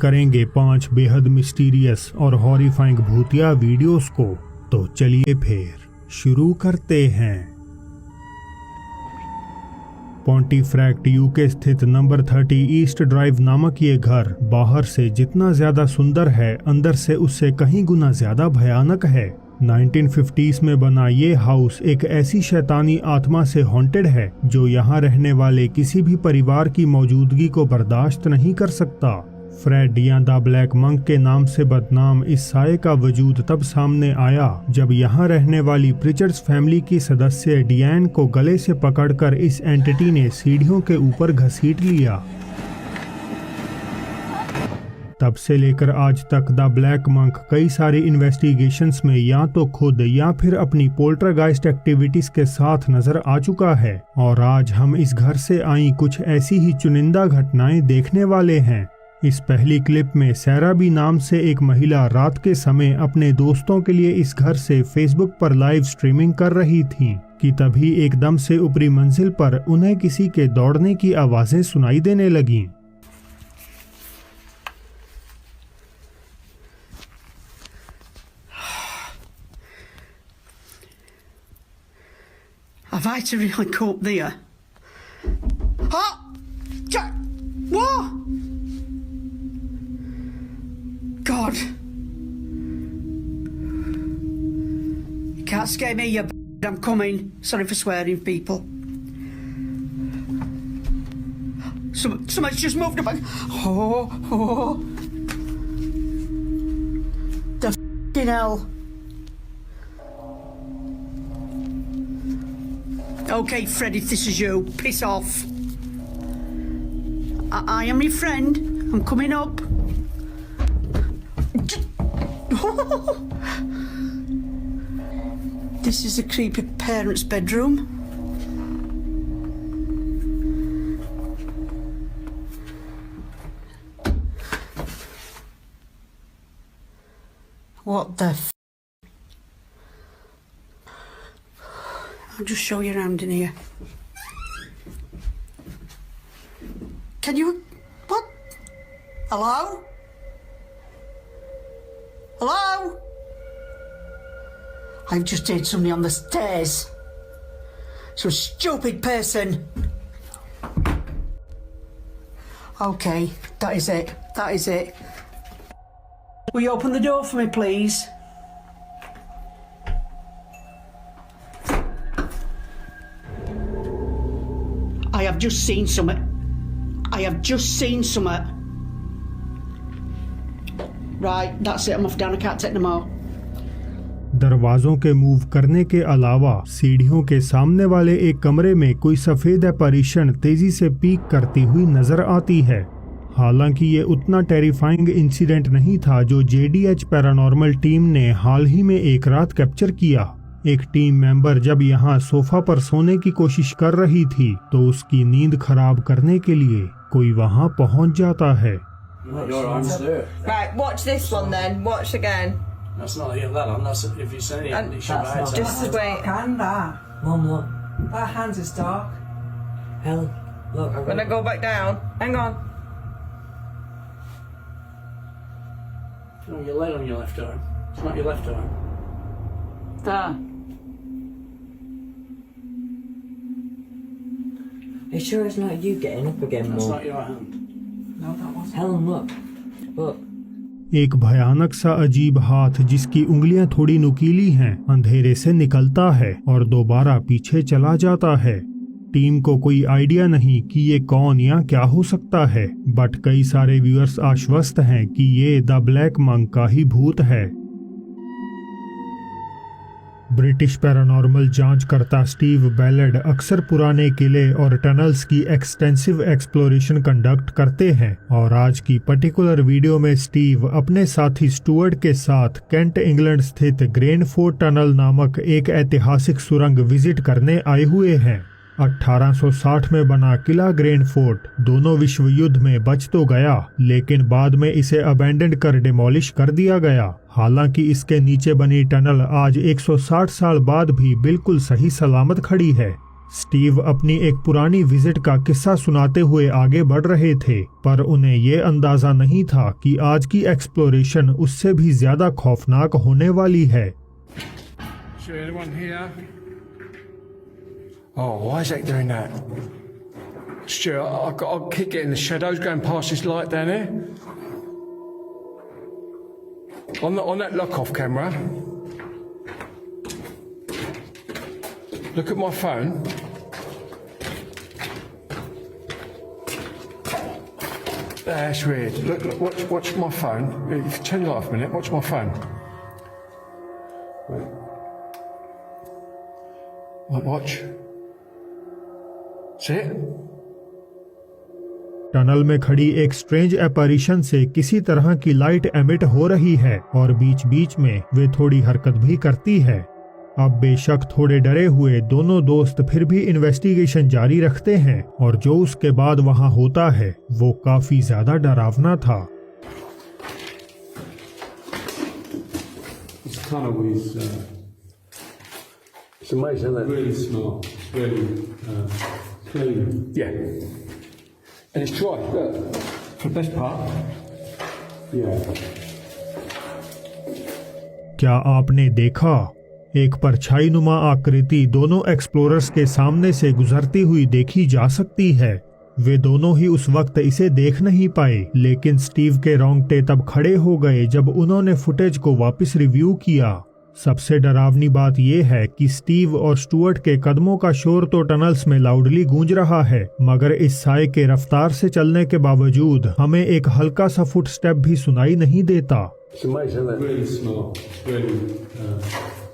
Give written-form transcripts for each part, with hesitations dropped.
करेंगे 5 बेहद मिस्टीरियस और हॉरिफाइंग भूतिया वीडियोस को। तो चलिए फिर शुरू करते हैं। पॉन्टीफ्रैक्ट यूके स्थित नंबर 30 ईस्ट ड्राइव नामक ये घर बाहर से जितना ज्यादा सुंदर है, अंदर से उससे कहीं गुना ज्यादा भयानक है। 1950s में बना ये हाउस एक ऐसी शैतानी आत्मा से हॉन्टेड है जो यहाँ रहने वाले किसी भी परिवार की मौजूदगी को बर्दाश्त नहीं कर सकता। फ्रेड या द ब्लैक मंक के नाम से बदनाम इस साये का वजूद तब सामने आया जब यहाँ रहने वाली प्रिचर्ड्स फैमिली की सदस्य डियान को गले से पकड़कर इस एंटिटी ने सीढ़ियों के ऊपर घसीट लिया। तब से लेकर आज तक द ब्लैक मंक कई सारी इन्वेस्टिगेशंस में या तो खुद या फिर अपनी पोल्टरगाइस्ट एक्टिविटीज के साथ नजर आ चुका है, और आज हम इस घर से आई कुछ ऐसी ही चुनिंदा घटनाएं देखने वाले हैं। इस पहली क्लिप में सैराबी नाम से एक महिला रात के समय अपने दोस्तों के लिए इस घर से फेसबुक पर लाइव स्ट्रीमिंग कर रही थीं कि तभी एकदम से ऊपरी मंजिल पर उन्हें किसी के दौड़ने की आवाजें सुनाई देने लगीं। Have I to really go up there? Oh! Jack! What? God! You can't scare me, you I'm coming. Sorry for swearing, people. Someone's just moved about. Oh! The f***ing hell. Okay, Fred, if this is you, piss off. I am your friend. I'm coming up. This is a creepy parent's bedroom. What the f***? I'll just show you around in here. Can you... What? Hello? Hello? I've just heard somebody on the stairs. Some stupid person. Okay, that is it. That is it. Will you open the door for me, please? I have just seen something. I have just seen something. Right, that's it. I'm off down. I can't take no more. दरवाजों के move करने के अलावा सीढ़ियों के सामने वाले एक कमरे में कोई सफेद एपarition तेजी से पीक करती हुई नजर आती है। हालांकि ये उतना टेरिफाइंग इंसिडेंट नहीं था जो JDH पैरानॉर्मल टीम ने हाल ही में एक रात कैप्चर किया। एक टीम मेंबर जब यहाँ सोफा पर सोने की कोशिश कर रही थी तो उसकी नींद खराब करने के लिए कोई वहाँ पहुँच जाता है। Right, watch this one then. Watch again. That's not that on. That's if you say it, it should be. Just wait. And that. Mum, look. That hand is dark. Helen, look. I'm When I go back down. Hang on. No, your leg on your left arm. It's not your left arm. There. Are you sure it's not you getting up again, That's Mum? not your hand. No, that wasn't. Helen, look. Look. एक भयानक सा अजीब हाथ जिसकी उंगलियां थोड़ी नुकीली हैं अंधेरे से निकलता है और दोबारा पीछे चला जाता है। टीम को कोई आइडिया नहीं कि ये कौन या क्या हो सकता है, बट कई सारे व्यूअर्स आश्वस्त हैं कि ये द ब्लैक मंक का ही भूत है। ब्रिटिश पैरानॉर्मल जांचकर्ता स्टीव बैलेड अक्सर पुराने किले और टनल्स की एक्सटेंसिव एक्सप्लोरेशन कंडक्ट करते हैं, और आज की पर्टिकुलर वीडियो में स्टीव अपने साथी स्टुअर्ट के साथ केंट इंग्लैंड स्थित ग्रेनफोर्ट टनल नामक एक ऐतिहासिक सुरंग विजिट करने आए हुए हैं। 1860 में बना किला ग्रेनफोर्ट दोनों विश्व युद्ध में बच तो गया, लेकिन बाद में इसे अबैंडन कर डिमोलिश कर दिया गया। हालांकि इसके नीचे बनी टनल आज 160 साल बाद भी बिल्कुल सही सलामत खड़ी है। स्टीव अपनी एक पुरानी विजिट का किस्सा सुनाते हुए आगे बढ़ रहे थे, पर उन्हें ये अंदाजा नहीं था कि आज की एक्सप्लोरेशन उससे भी ज्यादा खौफनाक होने वाली है। Oh, why is that doing that? Stuart, I keep getting the shadows going past this light down there. On that lock-off camera. Look at my phone. That's weird. Look, watch my phone. If you turn your light off a minute, watch my phone. Watch. See it? Tunnel में खड़ी एक strange एपैरिशन से किसी तरह की light emit हो रही है और बीच बीच में वे थोड़ी हरकत भी करती है। अब बेशक थोड़े डरे हुए दोनों दोस्त फिर भी इन्वेस्टिगेशन जारी रखते हैं और जो उसके बाद वहां होता है वो काफी ज्यादा डरावना था। This tunnel is it's amazing, isn't it? Really smart, really clean. Yeah. And it's dry, look, for the best part. Yeah. क्या आपने देखा? एक परछाईनुमा आकृति दोनों एक्सप्लोरर्स के सामने से गुजरती हुई देखी जा सकती है। वे दोनों ही उस वक्त इसे देख नहीं पाए, लेकिन स्टीव के रोंगटे तब खड़े हो गए जब उन्होंने फुटेज को वापस रिव्यू किया। सबसे डरावनी बात यह है कि स्टीव और स्टुअर्ट के कदमों का शोर तो टनल्स में लाउडली गूंज रहा है, मगर इस साए के रफ्तार से चलने के बावजूद हमें एक हल्का सा फुट स्टेप भी सुनाई नहीं देता। It's amazing, isn't it? Really smart, really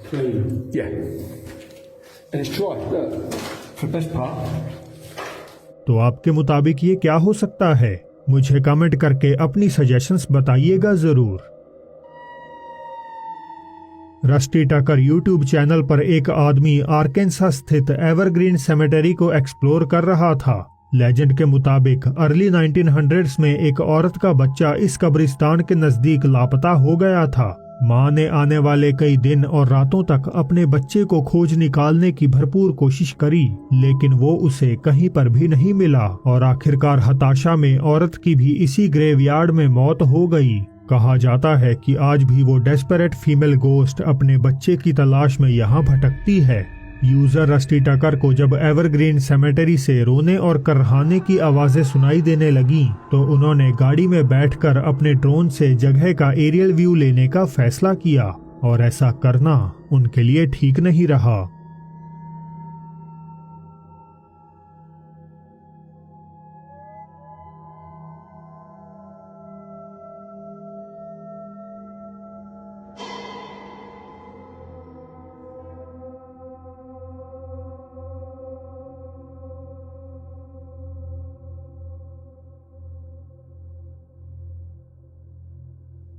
clean. Yeah. And it's dry, look, for the best part. तो आपके मुताबिक ये क्या हो सकता है? मुझे कमेंट करके अपनी सजेशंस बताइएगा जरूर। रस्टी टकर यूट्यूब चैनल पर एक आदमी आर्केन्सास स्थित एवरग्रीन सेमेटरी को एक्सप्लोर कर रहा था। लेजेंड के मुताबिक अर्ली 1900s में एक औरत का बच्चा इस कब्रिस्तान के नजदीक लापता हो गया था। मां ने आने वाले कई दिन और रातों तक अपने बच्चे को खोज निकालने की भरपूर कोशिश करी, लेकिन वो उसे कहीं पर भी नहीं मिला और आखिरकार हताशा में औरत की भी इसी ग्रेवयार्ड में मौत हो गई। कहा जाता है कि आज भी वो डेस्परेट फीमेल गोस्ट अपने बच्चे की तलाश में यहाँ भटकती है। यूजर रस्टी टकर को जब एवरग्रीन सेमेटरी से रोने और करहाने की आवाजें सुनाई देने लगीं, तो उन्होंने गाड़ी में बैठकर अपने ड्रोन से जगह का एरियल व्यू लेने का फैसला किया और ऐसा करना उनके लिए ठीक नहीं रहा।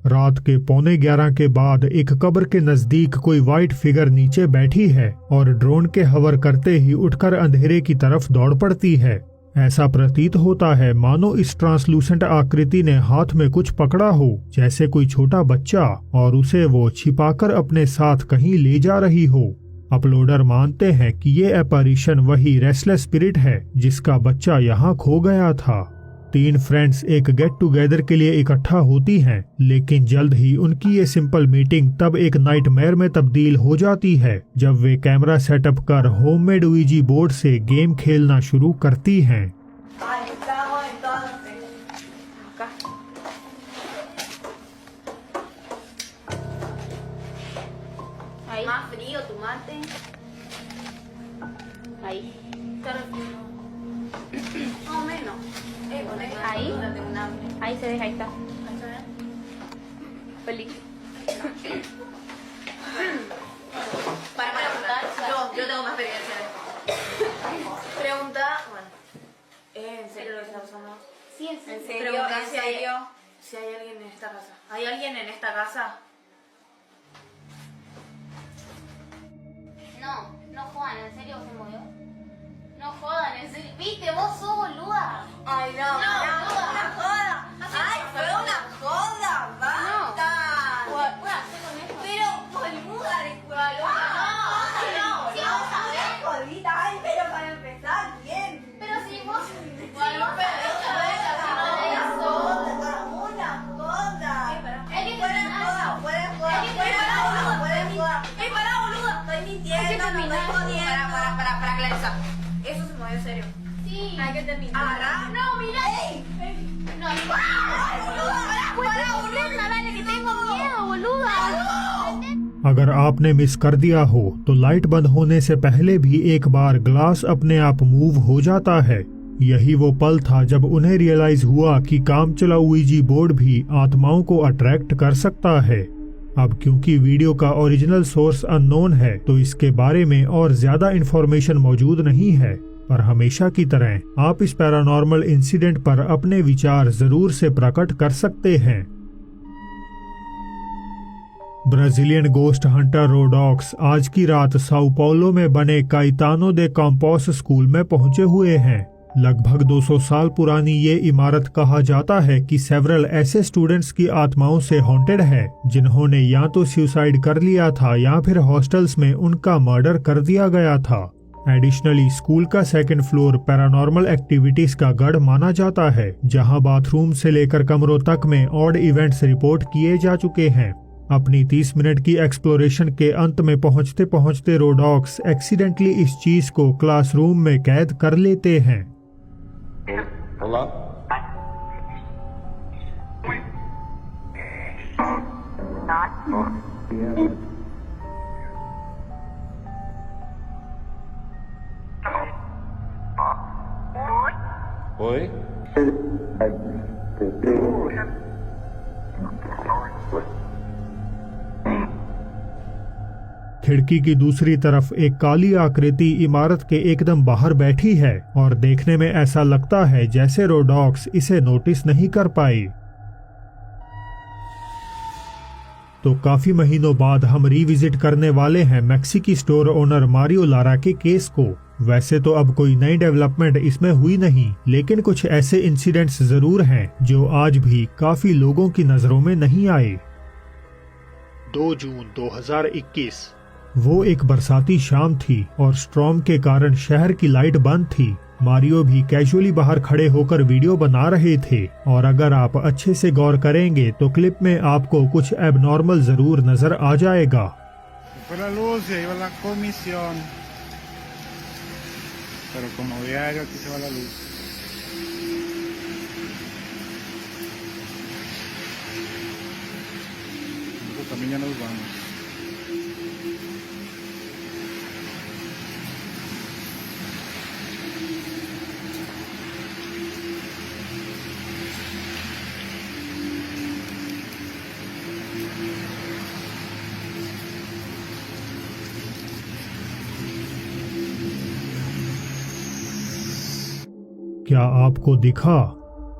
रात के 11:15 के बाद एक कब्र के नजदीक कोई वाइट फिगर नीचे बैठी है और ड्रोन के हवर करते ही उठकर अंधेरे की तरफ दौड़ पड़ती है। ऐसा प्रतीत होता है मानो इस ट्रांसलूसेंट आकृति ने हाथ में कुछ पकड़ा हो, जैसे कोई छोटा बच्चा, और उसे वो छिपाकर अपने साथ कहीं ले जा रही हो। अपलोडर मानते हैं कि ये एपैरिशन वही रेस्टलेस स्पिरिट है जिसका बच्चा यहाँ खो गया था। 3 फ्रेंड्स एक गेट टुगेदर के लिए इकट्ठा होती हैं, लेकिन जल्द ही उनकी ये सिंपल मीटिंग तब एक नाइटमेयर में तब्दील हो जाती है जब वे कैमरा सेटअप कर होममेड ouija बोर्ड से गेम खेलना शुरू करती हैं। Más frío, tomate. Ahí. Más o menos. Ahí. Ahí se deja, ahí está. Feliz. Para preguntar, yo tengo más experiencia. Pregunta, bueno. ¿En serio lo que está pasando? Sí, en serio. Pregunta si hay alguien en esta casa. ¿Hay alguien en esta casa? No jodan, ¿en serio se movió? No jodan, ¿en serio? ¿Viste? Vos sos boluda. Ay, no joda. Ay, fue una joda, basta. ¿Puedo hacer con esto? Pero, boluda, disculpa. No. Si vos sabés, jodita. Ay, pero para Alexa, eso se movió serio. Sí. Hay que terminar. Agarrar. No, mira. No, para, boluda, dale, que tengo miedo, boluda. अगर आपने miss कर दिया हो तो light बंद होने से पहले भी एक बार ग्लास अपने आप मूव हो जाता है। यही वो पल था जब उन्हें रियलाइज हुआ कि काम चला ouija बोर्ड भी आत्माओं को अट्रैक्ट कर सकता है। अब क्योंकि वीडियो का ओरिजिनल सोर्स अननोन है तो इसके बारे में और ज्यादा इंफॉर्मेशन मौजूद नहीं है, पर हमेशा की तरह आप इस पैरानॉर्मल इंसिडेंट पर अपने विचार जरूर से प्रकट कर सकते हैं। ब्राजीलियन गोस्ट हंटर रोडॉक्स आज की रात साओ पाउलो में बने काइतानो दे कैंपस स्कूल में पहुंचे हुए हैं। लगभग 200 साल पुरानी ये इमारत कहा जाता है कि सेवरल ऐसे स्टूडेंट्स की आत्माओं से हॉन्टेड है जिन्होंने या तो सुसाइड कर लिया था या फिर हॉस्टल्स में उनका मर्डर कर दिया गया था। एडिशनली स्कूल का सेकंड फ्लोर पैरानॉर्मल एक्टिविटीज का गढ़ माना जाता है, जहां बाथरूम से लेकर कमरों तक में ऑड इवेंट्स रिपोर्ट किए जा चुके हैं। अपनी 30 मिनट की एक्सप्लोरेशन के अंत में पहुंचते पहुंचते रोडॉक्स एक्सीडेंटली इस चीज को क्लासरूम में कैद कर लेते हैं। Olá. Oi? खिड़की की दूसरी तरफ एक काली आकृति इमारत के एकदम बाहर बैठी है और देखने में ऐसा लगता है जैसे रोडॉक्स इसे नोटिस नहीं कर पाई। तो काफी महीनों बाद हम रिविजिट करने वाले हैं मैक्सिकी स्टोर ओनर मारियो लारा के केस को। वैसे तो अब कोई नई डेवलपमेंट इसमें हुई नहीं, लेकिन कुछ ऐसे इंसिडेंट्स जरूर हैं जो आज भी काफी लोगों की नजरों में नहीं आए। 2 जून 2021 वो एक बरसाती शाम थी और स्टॉर्म के कारण शहर की लाइट बंद थी। मारियो भी कैजुअली बाहर खड़े होकर वीडियो बना रहे थे और अगर आप अच्छे से गौर करेंगे तो क्लिप में आपको कुछ एबनॉर्मल जरूर नजर आ जाएगा। La luz, se iba la comisión. Pero como diario aquí se va la luz. Nosotros también ya nos vamos. क्या आपको दिखा?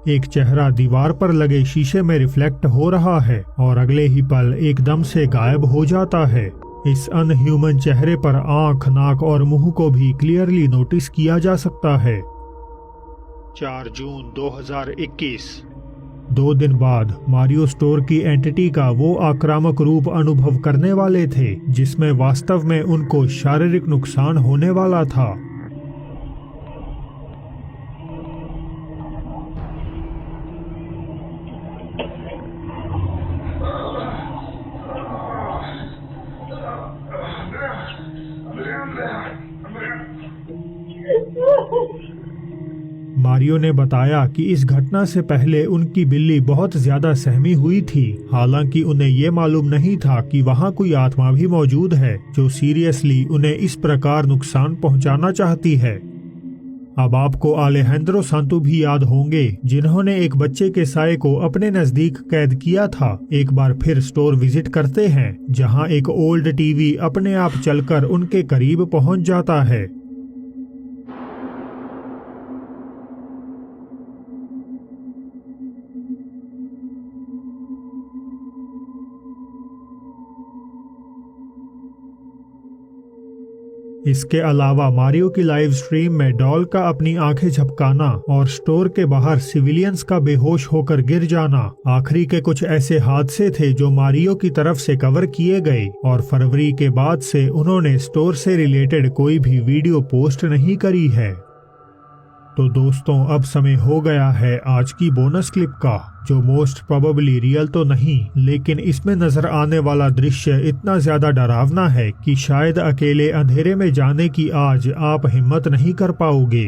एक चेहरा दीवार पर लगे शीशे में रिफ्लेक्ट हो रहा है और अगले ही पल एकदम से गायब हो जाता है। इस अनह्यूमन चेहरे पर आंख, नाक और मुंह को भी क्लियरली नोटिस किया जा सकता है। 4 जून 2021 2 दिन बाद मारियो स्टोर की एंटिटी का वो आक्रामक रूप अनुभव करने वाले थे जिसमें वास्तव में उनको शारीरिक नुकसान होने वाला था। मारियो ने बताया कि इस घटना से पहले उनकी बिल्ली बहुत ज्यादा सहमी हुई थी, हालांकि उन्हें ये मालूम नहीं था कि वहां कोई आत्मा भी मौजूद है जो सीरियसली उन्हें इस प्रकार नुकसान पहुंचाना चाहती है। अब आपको अलेहांद्रो सांतो भी याद होंगे जिन्होंने एक बच्चे के साये को अपने नजदीक कैद किया था। एक बार फिर स्टोर विजिट करते हैं जहां एक ओल्ड टीवी अपने आप चलकर उनके करीब पहुंच जाता है। इसके अलावा मारियो की लाइव स्ट्रीम में डॉल का अपनी आंखें झपकाना और स्टोर के बाहर सिविलियंस का बेहोश होकर गिर जाना आखिरी के कुछ ऐसे हादसे थे जो मारियो की तरफ से कवर किए गए और फरवरी के बाद से उन्होंने स्टोर से रिलेटेड कोई भी वीडियो पोस्ट नहीं करी है। तो दोस्तों अब समय हो गया है आज की बोनस क्लिप का, जो मोस्ट प्रोबेबली रियल तो नहीं, लेकिन इसमें नजर आने वाला दृश्य इतना ज्यादा डरावना है कि शायद अकेले अंधेरे में जाने की आज आप हिम्मत नहीं कर पाओगे।